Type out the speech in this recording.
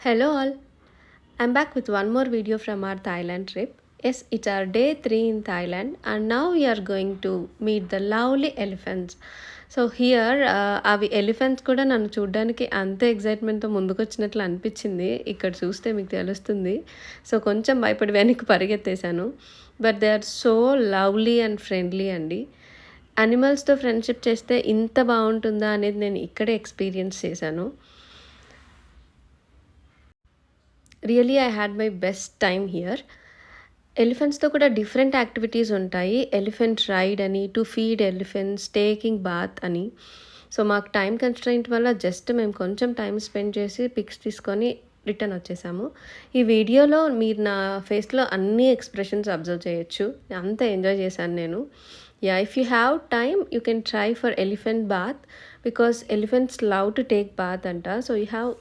Hello all, I'm back with one more video from our Thailand trip. Yes, it's our day 3 in Thailand and now we are going to meet the lovely elephants. So here అవి elephants కూడా నన్ను చూడడానికి అంతే ఎగ్జైట్మెంట్తో ముందుకొచ్చినట్లు అనిపించింది. ఇక్కడ చూస్తే మీకు తెలుస్తుంది. సో కొంచెం భయపడి వెనక్కి పరిగెత్తేసాను. But they are so lovely and friendly అండి. యానిమల్స్తో ఫ్రెండ్షిప్ చేస్తే ఇంత బాగుంటుందా అనేది నేను ఇక్కడే ఎక్స్పీరియన్స్ చేశాను. Really I had my best time here. ఎలిఫెంట్స్తో కూడా డిఫరెంట్ యాక్టివిటీస్ ఉంటాయి. ఎలిఫెంట్ రైడ్ అని, to feed elephants, taking bath అని. సో మాకు టైం కన్స్ట్రెయింట్ వల్ల జస్ట్ మేము కొంచెం టైం స్పెండ్ చేసి పిక్స్ తీసుకొని రిటర్న్ వచ్చేసాము. ఈ వీడియోలో మీరు నా ఫేస్లో అన్ని ఎక్స్ప్రెషన్స్ అబ్జర్వ్ చేయొచ్చు. అంత ఎంజాయ్ చేశాను నేను. Yeah, if you have time you can try for elephant bath because elephants love to take bath అంట. So you have